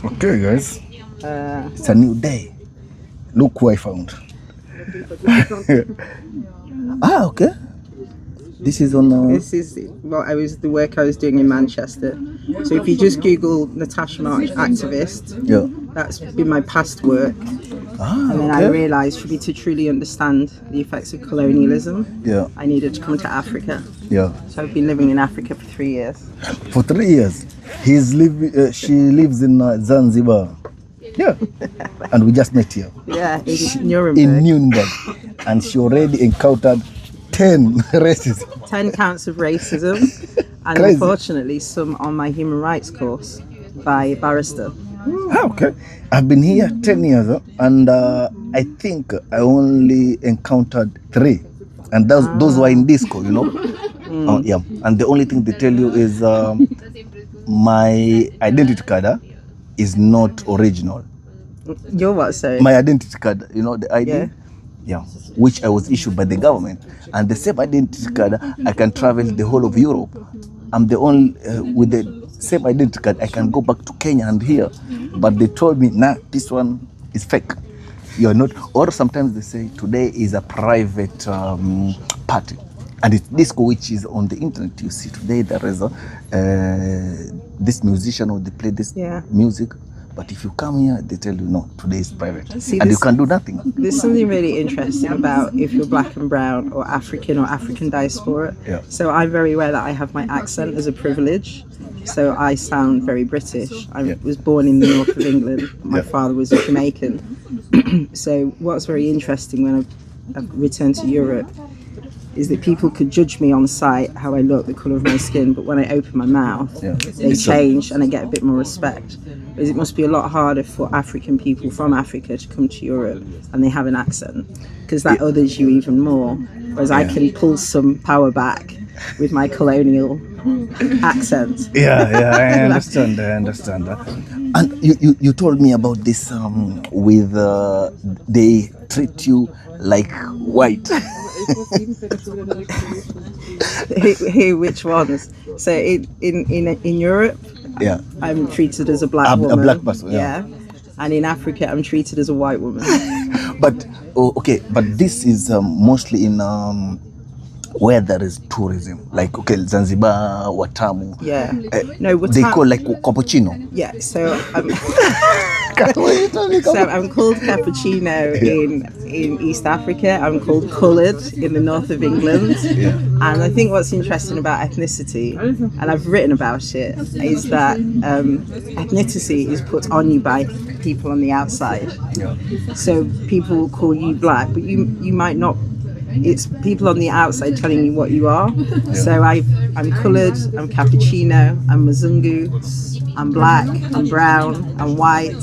Okay, guys. It's a new day. Look who I found. Okay. This is on. This is the work I was doing in Manchester. So if you just Google Natasha March activist, Yeah. that's been my past work. And then I realised for me to truly understand the effects of colonialism, I needed to come to Africa. Yeah. So I've been living in Africa for 3 years. For 3 years, she lives in Zanzibar. Yeah. And we just met here. Yeah, in Nuremberg. In Nuremberg, and she already encountered 10 racism. 10 counts of racism, and Crazy. Unfortunately some on my human rights course by a barrister. Okay. I've been here 10 years, and I think I only encountered 3, and those were in disco, you know. Yeah. And the only thing they tell you is my identity card is not original. Your what, sorry? My identity card, you know, the ID, yeah, which I was issued by the government, and the same identity card I can travel the whole of Europe. I'm the only with the same identity card I can go back to Kenya and here, but they told me, nah, this one is fake. You're not. Or sometimes they say today is a private party, and it's disco, which is on the internet. You see today there is this musician, or they play this music. But if you come here, they tell you, no, today is private. See, and you can do nothing. There's something really interesting about if you're black and brown or African diaspora. Yeah. So I'm very aware that I have my accent as a privilege. So I sound very British. I was born in the north of England. My father was a Jamaican. So what's very interesting when I've returned to Europe is that people could judge me on sight, how I look, the colour of my skin, but when I open my mouth, they change and I get a bit more respect. Because it must be a lot harder for African people from Africa to come to Europe and they have an accent, because that others you even more. Whereas I can pull some power back with my colonial accent. Yeah, I understand that. And you told me about this with they treat you like white. Which ones? So in Europe, I'm treated as a black woman. A black person, And in Africa, I'm treated as a white woman. But this is mostly in where there is tourism, like Zanzibar, Watamu. Yeah. They call like cappuccino. Yeah. So I'm called cappuccino in East Africa. I'm called coloured in the north of England. Yeah. And I think what's interesting about ethnicity, and I've written about it, is that ethnicity is put on you by people on the outside. Yeah. So people will call you black, but you might not. It's people on the outside telling you what you are. Yeah. So I'm coloured, I'm cappuccino, I'm Mzungu, I'm black, I'm brown, I'm white,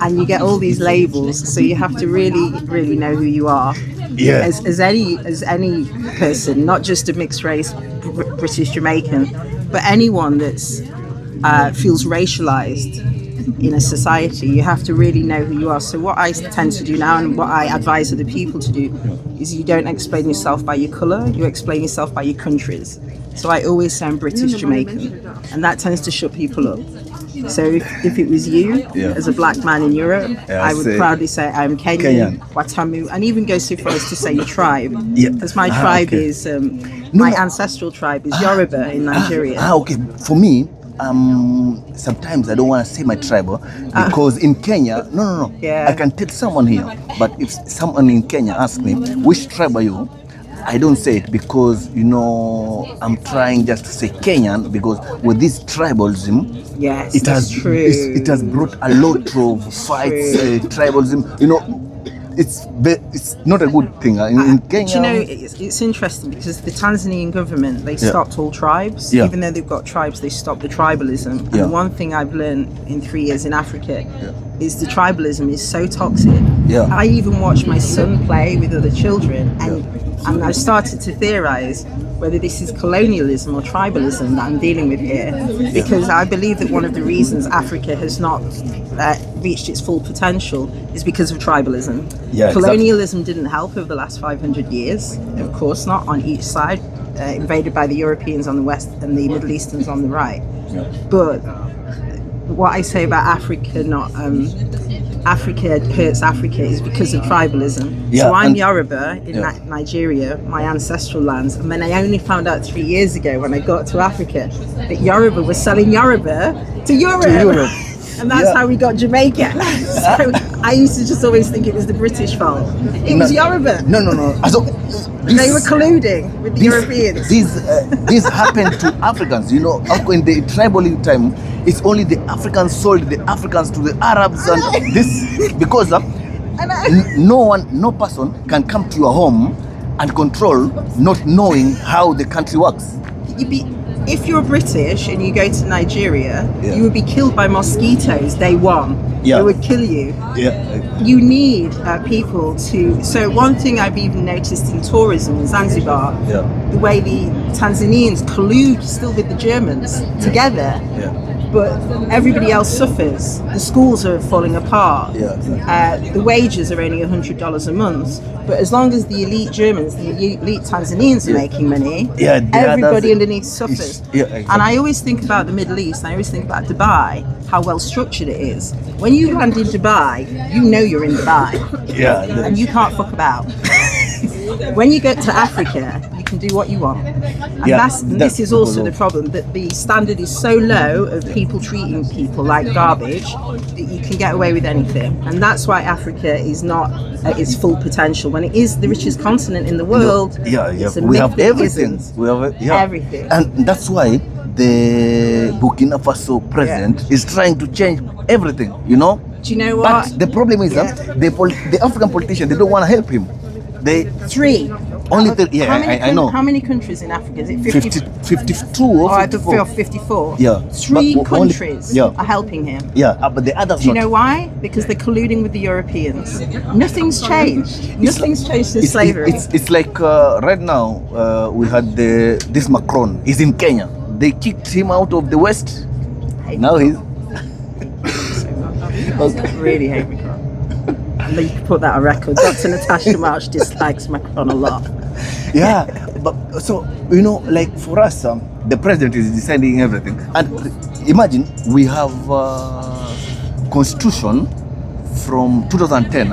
and you get all these labels. So you have to really, really know who you are. Yeah. As any person, not just a mixed race British Jamaican, but anyone that's feels racialized in a society, you have to really know who you are. So what I tend to do now, and what I advise other people to do, is you don't explain yourself by your colour, you explain yourself by your countries. So I always say I'm British Jamaican, and that tends to shut people up. So if it was you, as a black man in Europe, I would proudly say I'm Kenyan, Watamu, and even go so far as to say your tribe. Because my tribe is, my ancestral tribe is Yoruba in Nigeria. Okay, for me, sometimes I don't want to say my tribe because in Kenya, no. I can tell someone here, but if someone in Kenya asks me, which tribe are you? I don't say it because, I'm trying just to say Kenyan, because with this tribalism, it has brought a lot of fights, tribalism, it's not a good thing in Kenya. It's interesting because the Tanzanian government, they stopped all tribes. Even though they've got tribes, they stopped the tribalism. And one thing I've learned in 3 years in Africa is the tribalism is so toxic. I even watch my son play with other children, and I started to theorize whether this is colonialism or tribalism that I'm dealing with here, because I believe that one of the reasons Africa has not reached its full potential is because of tribalism. Colonialism didn't help over the last 500 years, of course not, on each side, invaded by the Europeans on the west and the Middle Easterns on the right. But what I say about Africa, not Africa hurts Africa, is because of tribalism. Yeah, so I'm and- Yoruba in Nigeria, my ancestral lands, and then I only found out 3 years ago when I got to Africa that Yoruba was selling Yoruba to Europe. And that's how we got Jamaica. So I used to just always think it was the British fault. It was Yoruba. No. So, They were colluding with the Europeans. This happened to Africans. You know, in the tribal time, it's only the Africans sold the Africans to the Arabs, and this because no person can come to your home and control, not knowing how the country works. If you're British and you go to Nigeria, you would be killed by mosquitoes day one. Yeah. They would kill you. Yeah. You need people to. So one thing I've even noticed in tourism in Zanzibar, the way the Tanzanians collude still with the Germans together. Yeah. But everybody else suffers. The schools are falling apart. The wages are only $100 a month. But as long as the elite Germans, the elite Tanzanians are making money, everybody underneath suffers. Exactly. And I always think about the Middle East, and I always think about Dubai, how well structured it is. When you land in Dubai, you know you're in Dubai. And you can't fuck about. When you get to Africa, you can do what you want. And this is also the problem, that the standard is so low of people treating people like garbage that you can get away with anything. And that's why Africa is not at its full potential. When it is the richest continent in the world, it's a we myth have that everything. isn't. We have everything. And that's why the Burkina Faso president is trying to change everything, you know. Do you know what? But the problem is that the African politicians, they don't want to help him. Three. Only three. I know. How many countries in Africa? Is it 52 or 54? I feel 54. Yeah. Three countries only, are helping him. But the others Do you know why? Because they're colluding with the Europeans. Nothing's changed. Nothing's changed since slavery. It's like right now we had this Macron. He's in Kenya. They kicked him out of the West. Now he's really hate Macron. And you can put that on record. Dr. Natasha March dislikes Macron a lot. But so you know, like for us, the president is deciding everything. And imagine we have constitution from 2010,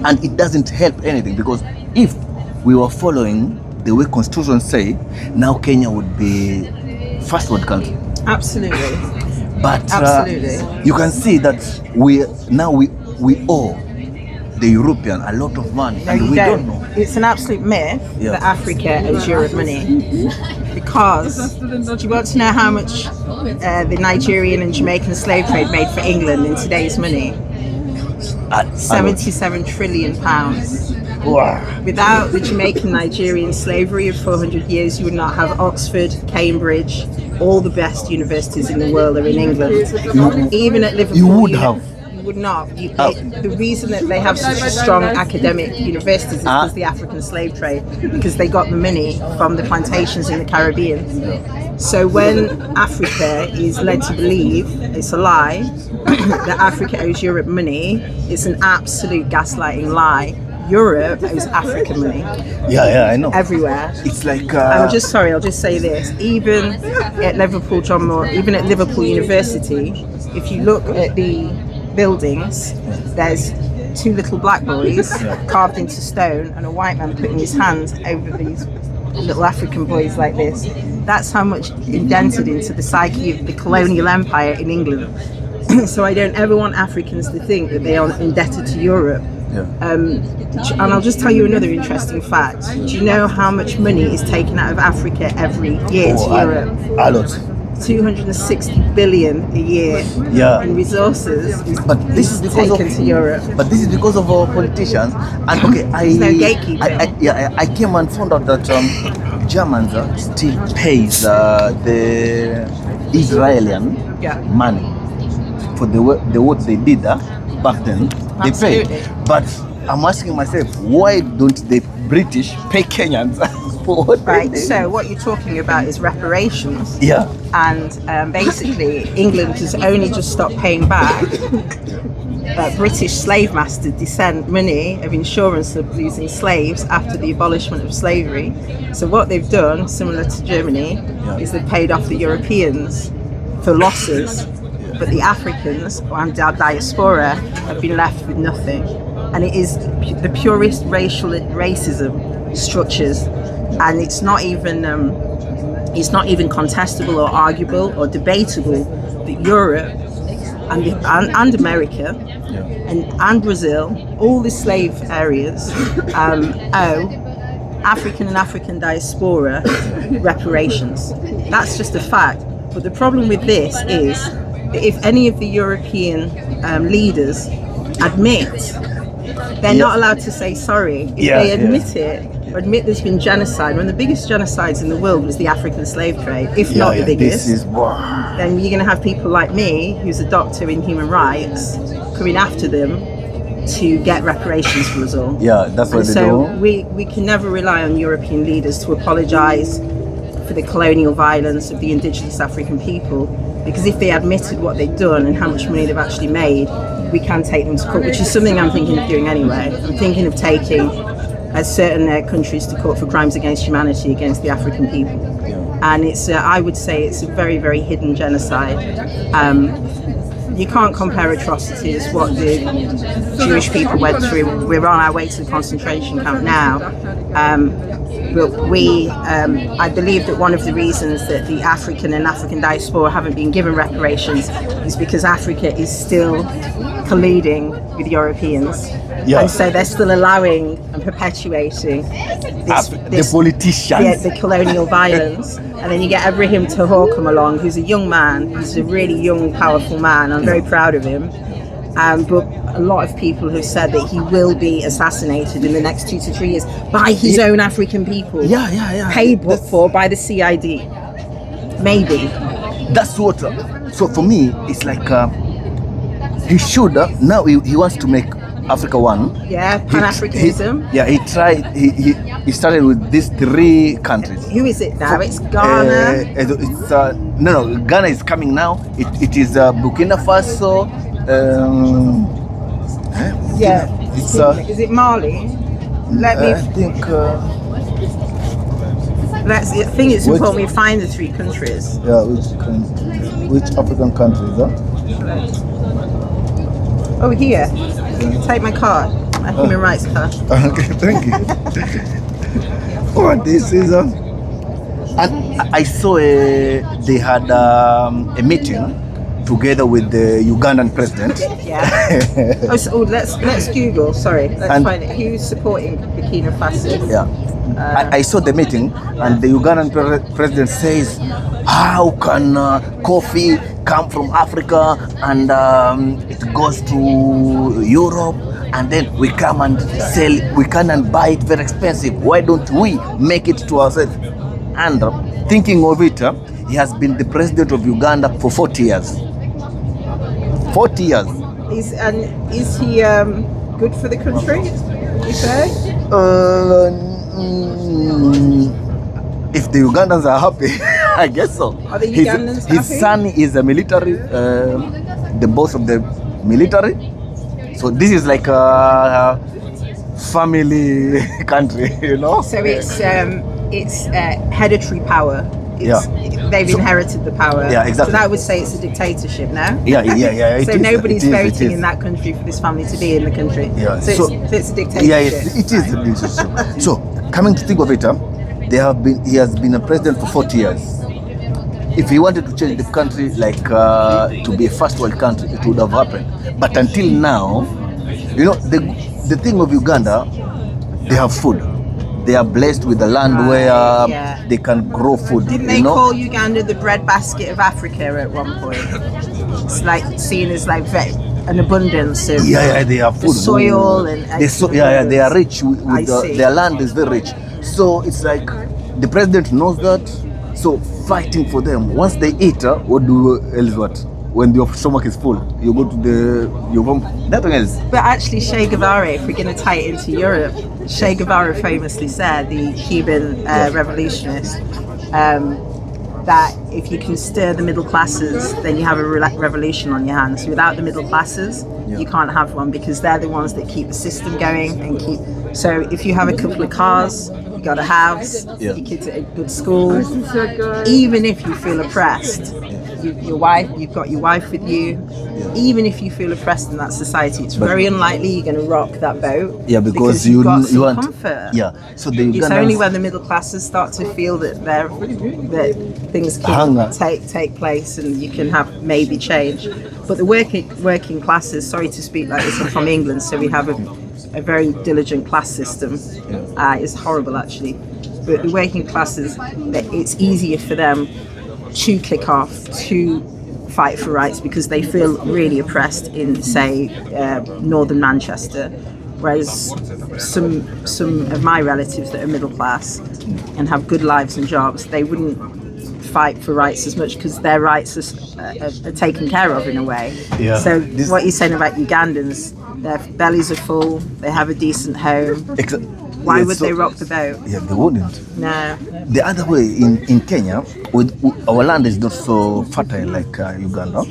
and it doesn't help anything, because if we were following the way constitution say, now Kenya would be first world country. Absolutely. But you can see that we owe the European a lot of money, and we don't know. It's an absolute myth that Africa owes Europe money. Because, do you want to know how much the Nigerian and Jamaican slave trade made for England in today's money? 77 trillion pounds. Wow. Without the Jamaican Nigerian slavery of 400 years, you would not have Oxford, Cambridge, all the best universities in the world are in England. Even at Liverpool, you would have. You would not. The reason that they have such a strong academic universities is because the African slave trade, because they got the money from the plantations in the Caribbean. So when Africa is led to believe, it's a lie, that Africa owes Europe money, it's an absolute gaslighting lie. Europe owes Africa money. I know. Everywhere. It's like. I'll just say this. Even at Liverpool, even at Liverpool University, if you look at the buildings, there's two little black boys carved into stone and a white man putting his hands over these little African boys like this. That's how much indented into the psyche of the colonial empire in England. So I don't ever want Africans to think that they are indebted to Europe. And I'll just tell you another interesting fact. Do you know how much money is taken out of Africa every year to Europe? A lot. 260 billion a year in resources is taken to Europe. But this is because of our politicians. And There's no gatekeeping. I came and found out that Germans still pays the Israeli money for the work they did back then. They pay. But I'm asking myself, why don't the British pay Kenyans for what they did? So what you're talking about is reparations. And basically, England has only just stopped paying back British slave master descent money of insurance of losing slaves after the abolishment of slavery. So what they've done, similar to Germany, is they've paid off the Europeans for losses. but the Africans and our diaspora have been left with nothing. And it is the purest racism structures, and it's not even contestable or arguable or debatable that Europe and America and Brazil, all the slave areas, owe African and African diaspora reparations. That's just a fact. But the problem with this is that if any of the European leaders admit, they're not allowed to say sorry. If they admit it, or admit there's been genocide, one of the biggest genocides in the world was the African slave trade, if not the biggest, then you're going to have people like me, who's a doctor in human rights, coming after them to get reparations for us all. Yeah, that's what they do. So we can never rely on European leaders to apologise for the colonial violence of the indigenous African people, because if they admitted what they've done and how much money they've actually made, we can take them to court, which is something I'm thinking of doing anyway. I'm thinking of taking certain countries to court for crimes against humanity against the African people. And it's I would say it's a very, very hidden genocide. You can't compare atrocities, what the Jewish people went through. We're on our way to the concentration camp now. But I believe that one of the reasons that the African and African diaspora haven't been given reparations is because Africa is still colluding with Europeans. And so they're still allowing and perpetuating the politicians, the colonial violence. And then you get Ibrahim Tahor come along, who's a young man, he's a really young, powerful man. I'm very proud of him. But a lot of people have said that he will be assassinated in the next 2 to 3 years by his own African people. Paid for by the CID. Maybe. That's what. So for me, it's like he should. Now he wants to make Africa one. Yeah, Pan-Africanism. He tried. He started with these 3 countries. Who is it now? It's Ghana. It's no. Ghana is coming now. It is Burkina Faso. Is it Mali? Let me. I think. I think it's important we find the 3 countries. Yeah, which African countries? Oh, here. Take my card, my human rights card. Okay, thank you. This is and I saw they had a meeting together with the Ugandan president. Yeah. Let's Google. Sorry, let's find it. Who's supporting Burkina Faso? Yeah. I saw the meeting, and the Ugandan president says, "How can coffee come from Africa and it goes to Europe, and then we come and sell? We can and buy it very expensive. Why don't we make it to ourselves?" And thinking of it, he has been the president of Uganda for 40 years. 40 years. Is he good for the country, you say? If the Ugandans are happy, I guess so. Are the Ugandans happy? His son is a military, the boss of the military. So this is like a family country, you know. So it's hereditary power. They've inherited the power. Yeah, exactly. So that would say it's a dictatorship now. Yeah. So nobody's voting in that country for this family to be in the country. Yeah. So it's a dictatorship. Yeah, it is a dictatorship. So coming to think of it, he has been a president for 40 years. If he wanted to change the country like to be a first world country, it would have happened. But until now, you know, the thing of Uganda, they have food. They are blessed with the land where they can grow food. Didn't they call Uganda the breadbasket of Africa at one point? It's like seen as like an abundance of they have food. Soil and they are rich with their land is very rich. So it's like the president knows that. So fighting for them. Once they eat, what do else? When your stomach is full, you go to nothing else. But actually, Che Guevara, if we're going to tie it into Europe, Che Guevara famously said, the Cuban revolutionist, that if you can stir the middle classes, then you have a revolution on your hands. Without the middle classes, you can't have one, because they're the ones that keep the system going and keep. So if you have a couple of cars you got a house, Yeah. your kids at a good school. Even if you feel oppressed, you've got your wife with you. Even if you feel oppressed in that society, it's very unlikely you're going to rock that boat. Yeah, because you've got some want comfort. Yeah, so the It's only Ugandans when the middle classes start to feel that things can Hunger. take place and you can have maybe change. But the working classes, sorry to speak like this, I'm from England, so we have a very diligent class system. It's horrible actually. But the working classes, it's easier for them to kick off, to fight for rights because they feel really oppressed in, say, northern Manchester. Whereas some of my relatives that are middle class and have good lives and jobs, they wouldn't fight for rights as much because their rights are taken care of in a way. Yeah. So what you're saying about Ugandans, their bellies are full, they have a decent home. Why would they rock the boat? Yeah, they wouldn't. No. The other way, in Kenya, our land is not so fertile like Uganda,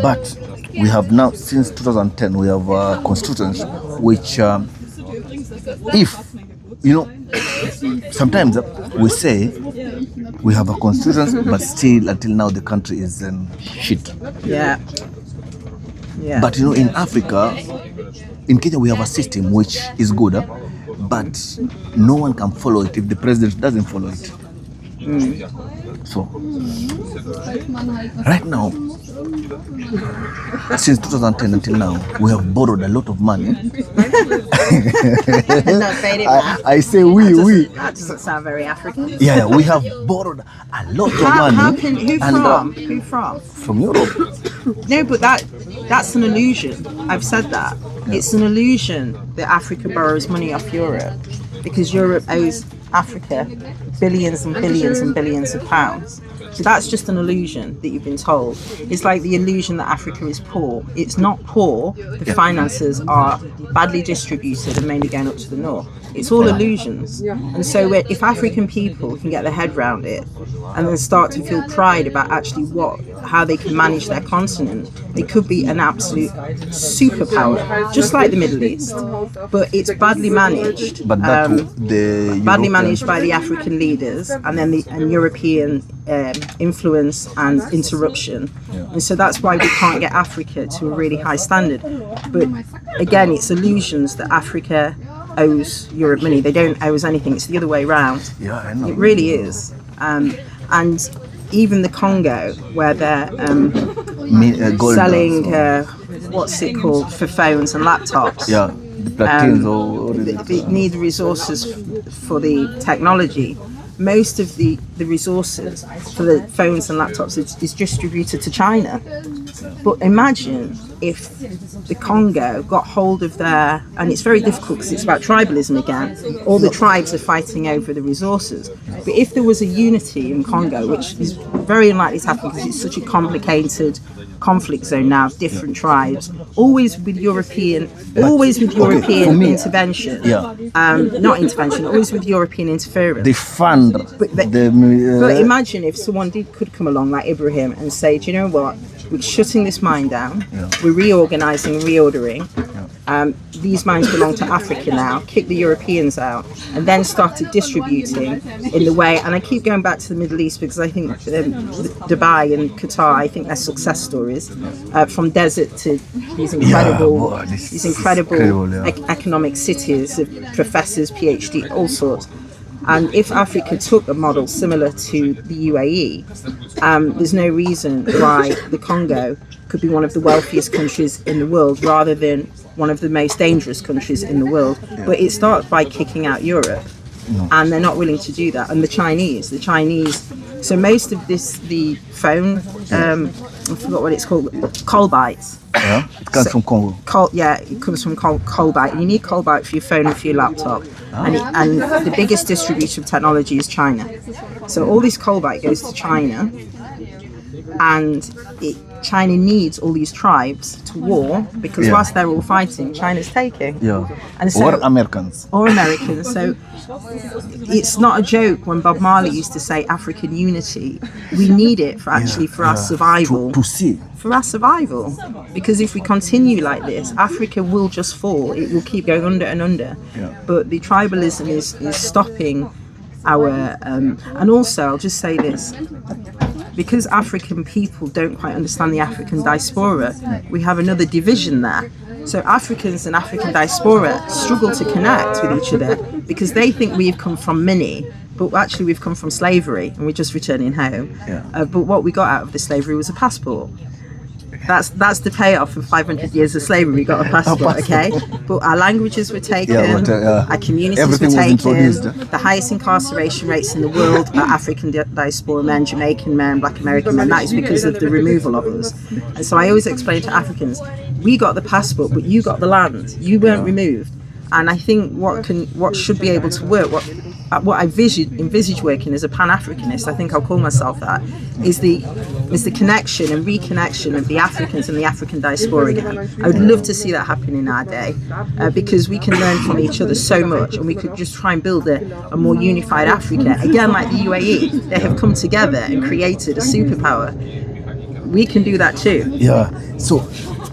but we have now, since 2010, we have constitutions which, if, sometimes we say we have a constitution, but still until now the country is shit. Yeah. Yeah. But in Africa, in Kenya, we have a system which is good, but no one can follow it if the president doesn't follow it. So, right now, since 2010 until now, we have borrowed a lot of money. I say we. That doesn't sound very African. Yeah, we have borrowed a lot of money. Who from? From Europe. No, but that's an illusion. I've said that. Yeah. It's an illusion that Africa borrows money off Europe because Europe owes Africa billions and billions and billions of pounds. So that's just an illusion that you've been told. It's like the illusion that Africa is poor. It's not poor. The finances are badly distributed and mainly going up to the north. It's all illusions. And so if African people can get their head around it and then start to feel pride about actually how they can manage their continent, they could be an absolute superpower, just like the Middle East. But it's badly managed. But badly managed by the African leaders and then the European influence and interruption. And so that's why we can't get Africa to a really high standard. But again, it's illusions that Africa owes Europe money. They don't owe us anything. It's the other way around. Yeah, I know. It really is. And even the Congo, where they're selling what's it called for phones and laptops. Yeah, the platines they need the resources for the technology. Most of the resources for the phones and laptops is distributed to China. But imagine if the Congo got hold of and it's very difficult because it's about tribalism again, all the tribes are fighting over the resources. But if there was a unity in Congo, which is very unlikely to happen because it's such a complicated conflict zone now, different tribes, always with European intervention. Yeah. Not intervention, always with European interference. They fund but imagine if someone could come along like Ibrahim and say, do you know what? We're shutting this mine down. Yeah. We're reorganizing, reordering. Yeah. These mines belong to Africa now. Kick the Europeans out, and then started distributing in the way. And I keep going back to the Middle East because I think Dubai and Qatar, I think they're success stories. From desert to these incredible, economic cities of professors, PhD, all sorts. And if Africa took a model similar to the UAE, there's no reason why the Congo could be one of the wealthiest countries in the world rather than one of the most dangerous countries in the world. Yeah. But it starts by kicking out Europe. No. And they're not willing to do that. And the Chinese, so most of the phone, I forgot what it's called, colbites. Yeah, it comes from Congo. It comes from colbite. You need colbite for your phone and for your laptop. And the biggest distributor of technology is China. So all this colbite goes to China. and China needs all these tribes to war because whilst they're all fighting, China's taking. And so, or Americans. So it's not a joke when Bob Marley used to say African unity. We need it for our survival. To see. For our survival. Because if we continue like this, Africa will just fall. It will keep going under and under. But the tribalism is stopping our... and also, I'll just say this. Because African people don't quite understand the African diaspora, we have another division there. So Africans and African diaspora struggle to connect with each other because they think we've come from money, but actually we've come from slavery and we're just returning home. But what we got out of the slavery was a passport. That's the payoff of 500 years of slavery. We got a passport, okay? But our languages were taken, our communities were taken. The highest incarceration rates in the world are African diaspora men, Jamaican men, Black American men. That is because of the removal of us. And so I always explain to Africans, we got the passport, but you got the land. You weren't removed. And I think what should be able to work, what I envisage working as a Pan-Africanist, I think I'll call myself that, is the connection and reconnection of the Africans and the African diaspora again. I would love to see that happen in our day, because we can learn from each other so much, and we could just try and build a more unified Africa. Again, like the UAE, they have come together and created a superpower. We can do that too. So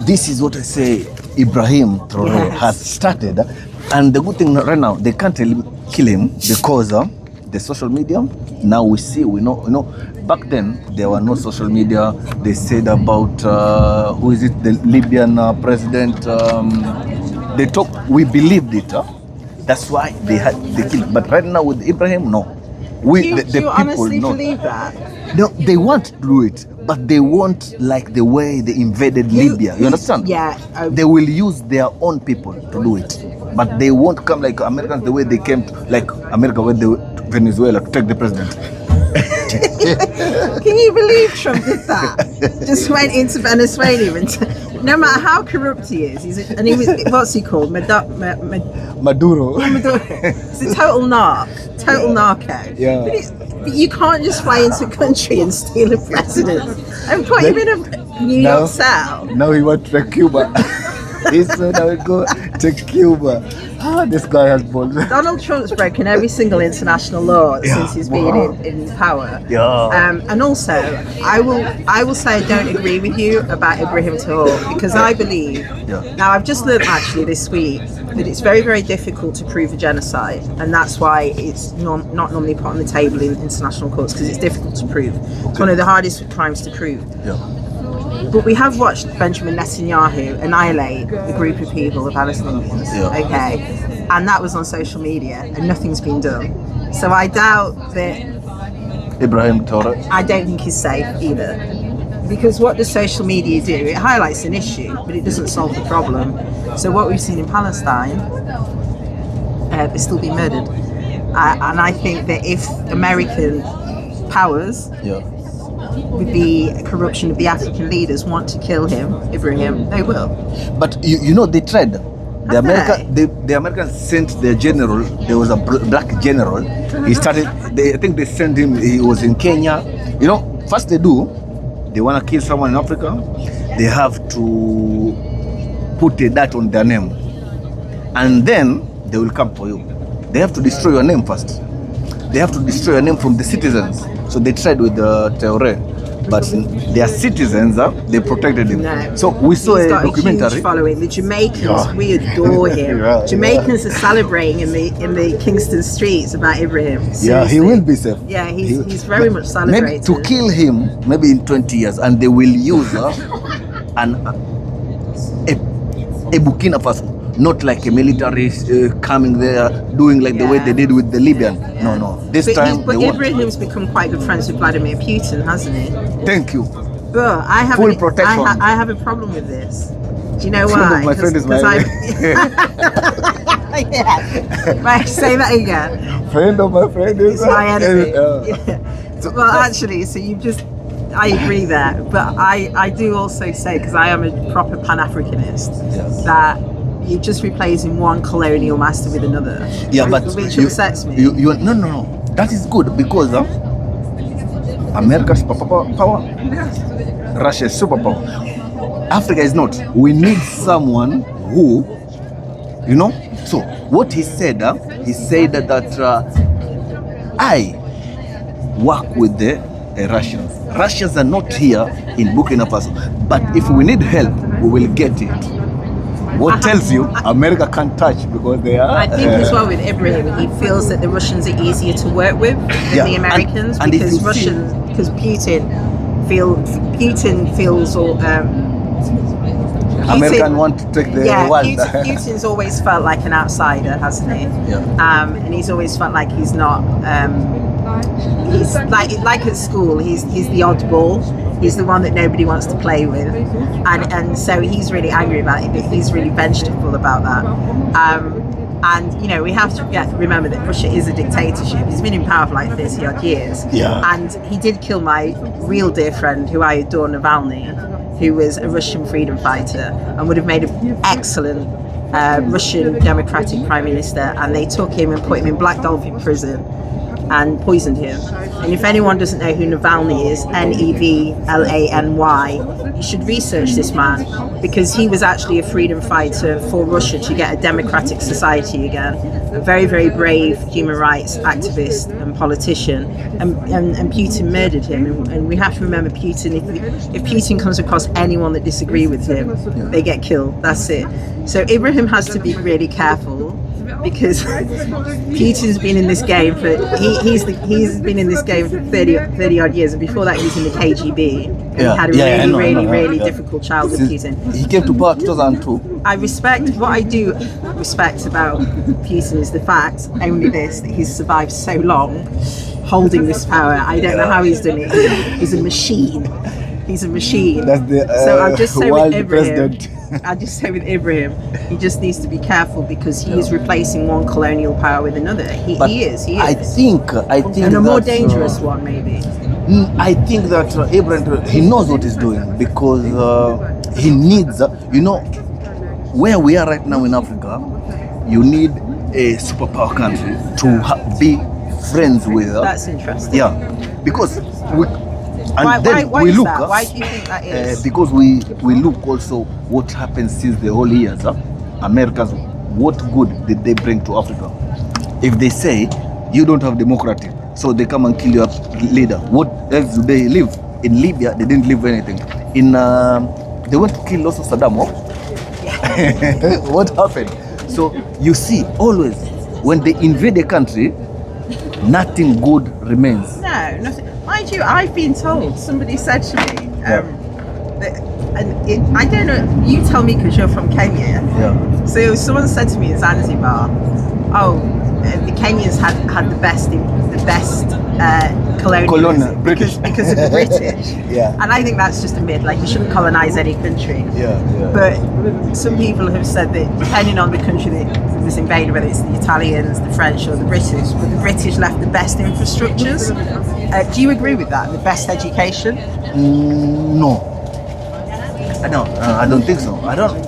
this is what I say Ibrahim Traoré has started, and the good thing right now, they can't kill him because the social media. Now we know. Back then there were no social media. They said about who is it, the Libyan president. They talk. We believed it. That's why they killed. But right now with Ibrahim, no. Do you honestly believe that? No, they want to do it, but they won't like the way they invaded Libya. You understand? They will use their own people to do it, but they won't come like Americans the way they came to, like America when they went to Venezuela to take the president. Can you believe Trump did that? Just went into Venezuela and no matter how corrupt he is, he was, what's he called? Maduro. It's a total narco. But you can't just fly into a country and steal a president and put him in a New York cell. Now he wants to Cuba. He said I would go to Cuba. This guy has balls. Donald Trump's broken every single international law since he's been in power. And also, I will say I don't agree with you about Ibrahim Traoré, because I believe, now I've just learned actually this week that it's very, very difficult to prove a genocide, and that's why it's not normally put on the table in international courts, because it's difficult to prove. It's one of the hardest crimes to prove. But we have watched Benjamin Netanyahu annihilate a group of people, the Palestinians, okay? And that was on social media, and nothing's been done. So I doubt that Ibrahim Traoré, I don't think he's safe either. Because what does social media do? It highlights an issue, but it doesn't solve the problem. So what we've seen in Palestine, they're still being murdered. And I think that if American powers with the corruption of the African leaders want to kill him, Ibrahim, they will. But you know, they tried. The Americans sent their general. There was a black general. He started. I think they sent him. He was in Kenya. You know, first they want to kill someone in Africa. They have to put a dot on their name, and then they will come for you. They have to destroy your name first. They have to destroy your name from the citizens. So they tried with Traoré, but their citizens, they protected him. No. So we saw He's a got documentary. A huge following. The Jamaicans, we adore him. Jamaicans are celebrating in the Kingston streets about Ibrahim. Seriously. He will be safe. He's very much celebrated. Maybe to kill him, maybe in 20 years, and they will use a Burkina Faso. Not like a military coming there, doing like the way they did with the Libyan. No. But Ibrahim's become quite good friends with Vladimir Putin, hasn't he? Thank you. But I have full protection. I have a problem with this. Do you know why? My friend is my Right, say that again. Friend of my friend is my enemy. Well, actually, so you just. I agree there, but I do also say, because I am a proper Pan-Africanist, that you're just replacing one colonial master with another. But which upsets me. No. That is good because America's superpower, Russia's superpower. Africa is not. We need someone who, you know. So what he said that I work with the Russians. Russians are not here in Burkina Faso, but if we need help, we will get it. What tells you America can't touch because they are... I think as well with Ibrahim, he feels that the Russians are easier to work with than the Americans, and because Putin feels all... American want to take the world. Putin's always felt like an outsider, hasn't he? Yeah. And he's always felt like he's not... he's like at school, he's the oddball. He's the one that nobody wants to play with, and so he's really angry about it. He's really vengeful about that. And you know, we have to remember that Russia is a dictatorship. He's been in power for like 30 odd years. Yeah. And he did kill my real dear friend, who I adore, Navalny, who was a Russian freedom fighter and would have made an excellent Russian democratic prime minister. And they took him and put him in Black Dolphin prison and poisoned him. And if anyone doesn't know who Navalny is, Nevlany, you should research this man, because he was actually a freedom fighter for Russia to get a democratic society again. A very, very brave human rights activist and politician. And Putin murdered him. And we have to remember Putin, if Putin comes across anyone that disagree with him, they get killed. That's it. So Ibrahim has to be really careful, because Putin's been in this game for he's been in this game for 30 odd years, and before that he was in the KGB. And he had a really difficult childhood. Putin. He came to power 2002. I respect what I do respect about Putin is the fact, only this, that he's survived so long holding this power. I don't know how he's done it. He's a machine. He's a machine. That's the so I'll just say with Ibrahim, president. I just say with Ibrahim, he just needs to be careful, because he is replacing one colonial power with another. He is. I think, and a more dangerous one, maybe. I think that Ibrahim, he knows what he's doing, because he needs, where we are right now in Africa, you need a superpower country to be friends with. That's interesting. Yeah, because why do you think that is? Because we look also what happened since the whole years. Americans, what good did they bring to Africa? If they say you don't have democracy, so they come and kill your leader, what else do they live? In Libya, they didn't live anything. They went to kill also Saddam. What happened? So you see, always when they invade a country, nothing good remains. No, nothing. Mind you, I've been told, somebody said to me, I don't know, you tell me because you're from Kenya. Yeah. So someone said to me in Zanzibar, the Kenyans had the best colonialism British. because of the British. Yeah. And I think that's just a myth. Like, you shouldn't colonize any country. Yeah. But some people have said that depending on the country that was invaded, whether it's the Italians, the French, or the British, but the British left the best infrastructures. Do you agree with that? The best education? No. I don't think so. I don't.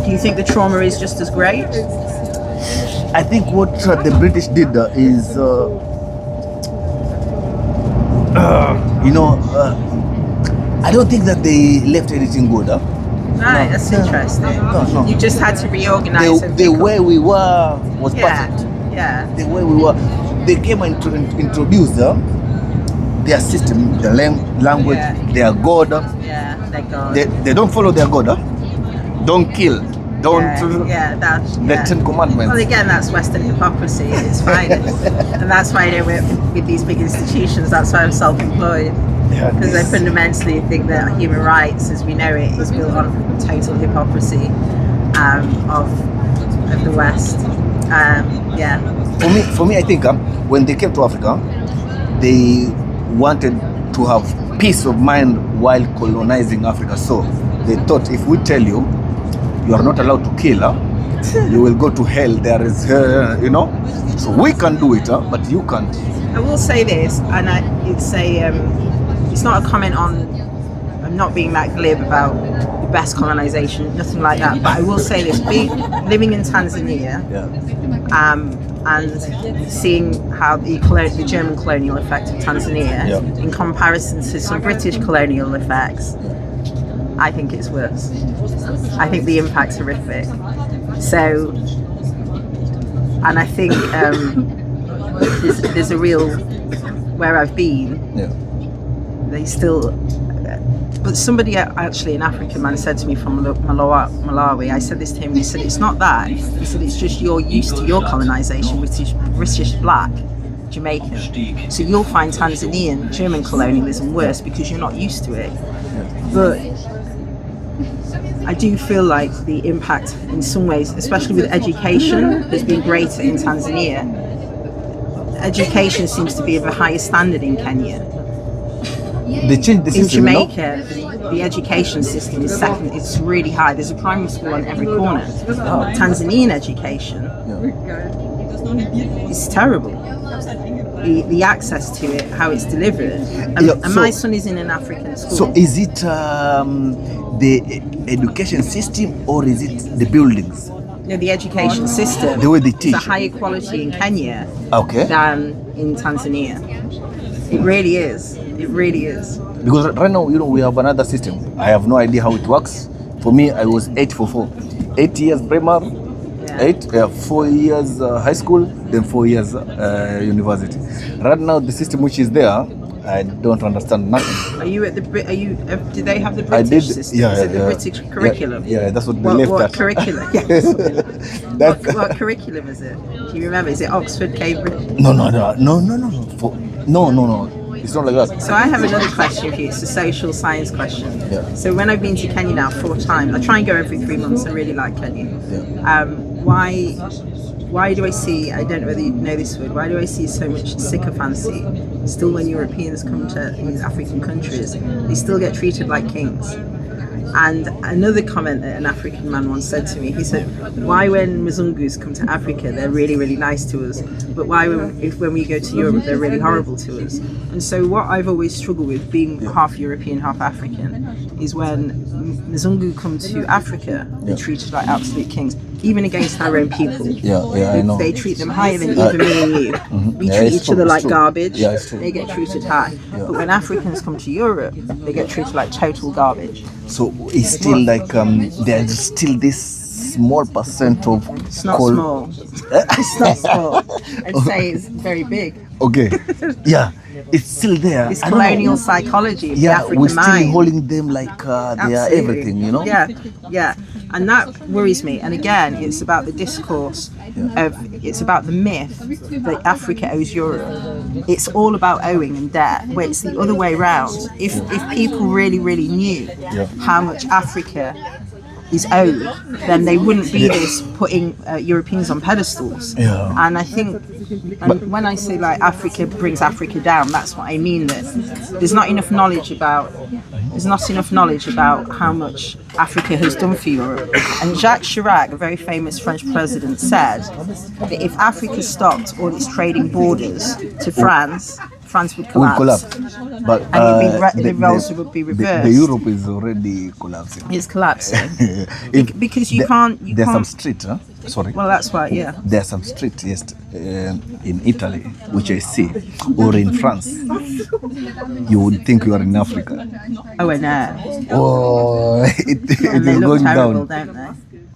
Do you think the trauma is just as great? I think what the British did is, I don't think that they left anything good. Right, that's interesting. No. You just had to reorganize. The way we were was perfect. Yeah. The way we were, they came and introduced their system, their language, their God. Yeah, their God. They don't follow their God. Don't kill. Don't. The 10 Commandments. Well, again, that's Western hypocrisy at its finest, and that's why I don't work with these big institutions. That's why I'm self-employed. Because I fundamentally think that human rights, as we know it, is built on total hypocrisy of the West. For me, I think when they came to Africa, they wanted to have peace of mind while colonizing Africa. So they thought, if we tell you you are not allowed to kill, you will go to hell. There is, So we can do it, but you can't. I will say this, and it's not a comment on, I'm not being that glib about the best colonization, nothing like that, but I will say this, living in Tanzania, and seeing how the German colonial effect of Tanzania in comparison to some British colonial effects, I think it's worse. I think the impact's horrific. So, and I think there's a real, where I've been, they still, but somebody actually, an African man, said to me from Malawi, I said this to him, and he said, it's not that. He said, it's just you're used to your colonization, British black, Jamaican. So you'll find Tanzanian, German colonialism worse because you're not used to it. But I do feel like the impact in some ways, especially with education, has been greater in Tanzania. Education seems to be of a higher standard in Kenya. They changed the system. In Jamaica, the education system is second. It's really high. There's a primary school on every corner. Tanzanian education is terrible. The access to it, how it's delivered. And my son is in an African school. So is it the education system or is it the buildings? No, the education system. The way they teach. It's a higher quality in Kenya than in Tanzania. It really is. It really is. Because right now, we have another system. I have no idea how it works. For me, I was 844. 8 years primary, 4 years high school, then 4 years university. Right now, the system which is there, I don't understand nothing. Are you at the? Do they have the British system? Yeah, is it the British curriculum? Yeah, that's what they left. What curriculum? What curriculum is it? Do you remember? Is it Oxford, Cambridge? No. No. It's not like that. So I have another question for you. It's a social science question. Yeah. So when I've been to Kenya now 4 times, I try and go every 3 months. I really like Kenya. Yeah. Why do I see, I don't know whether you know this word, why do I see so much sycophancy still when Europeans come to these African countries? They still get treated like kings. And another comment that an African man once said to me, he said, why when Mzungus come to Africa, they're really, really nice to us, but why when we go to Europe, they're really horrible to us? And so what I've always struggled with, being half European, half African, is when Mzungu come to Africa, they're treated like absolute kings, even against our own people. I know. They treat them higher than even me and you. We treat each other like garbage. They get treated high. But when Africans come to Europe, they get treated like total garbage. So it's still like there's still this small percent of. It's not small. It's not small. I'd say it's very big. Okay. Yeah. It's still there. It's colonial psychology of the African we're still mind. Holding them like they are everything, Yeah. And that worries me. And again, it's about the discourse it's about the myth that Africa owes Europe. It's all about owing and debt, where it's the other way around. If people really, really knew how much Africa is owed, then they wouldn't be this putting Europeans on pedestals. And I think, when I say like Africa brings Africa down, that's what I mean. That there's not enough knowledge about how much Africa has done for Europe. And Jacques Chirac, a very famous French president, said that if Africa stopped all its trading borders to France would collapse. But the roles would be reversed. The Europe is already collapsing. It's collapsing. Because you can't. There's some street, sorry. Well, that's why, There are some street, in Italy, which I see, or in France. You would think you are in Africa. Oh, I know. Oh, and they look terrible, don't they?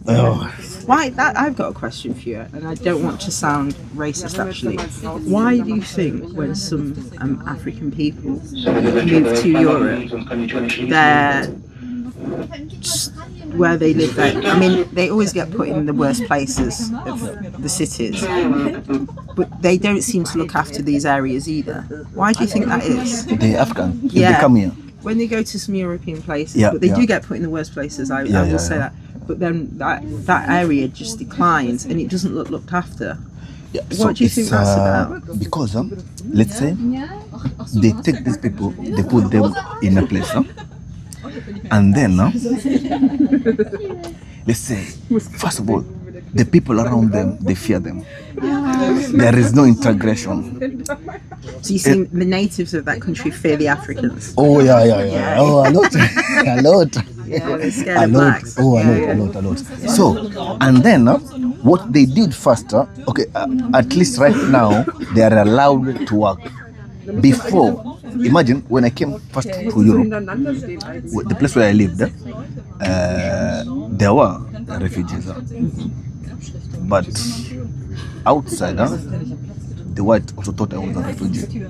Oh. Why? I've got a question for you, and I don't want to sound racist. Actually, why do you think when some African people move to Europe, they're just where they live? I mean, they always get put in the worst places of the cities, but they don't seem to look after these areas either. Why do you think that is? The African, if they come here. When they go to some European places, but they do get put in the worst places. I will say that. But then that area just declines and it doesn't look looked after. What do you think that's about? Because let's say they take these people, they put them in a place, and then let's say, first of all, the people around them, they fear them. There is no integration. So you see the natives of that country fear the Africans? Oh, yeah. Oh, a lot. Yeah, they're scared a of lot. blacks. Oh, a Yeah, lot, a lot. So, and then what they did first, okay, at least right now they are allowed to work. Before, imagine when I came first to Europe, the place where I lived, there were refugees, but outside, the white also thought I was a refugee,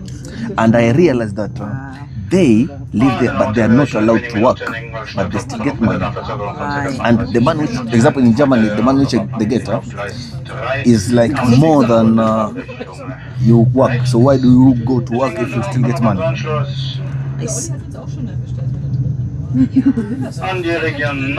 and I realized that they live there, but they are not allowed to work, but they still get money. Right. And the man, which, example in Germany, the man which they get is like more than you work. So why do you go to work if you still get money? I see.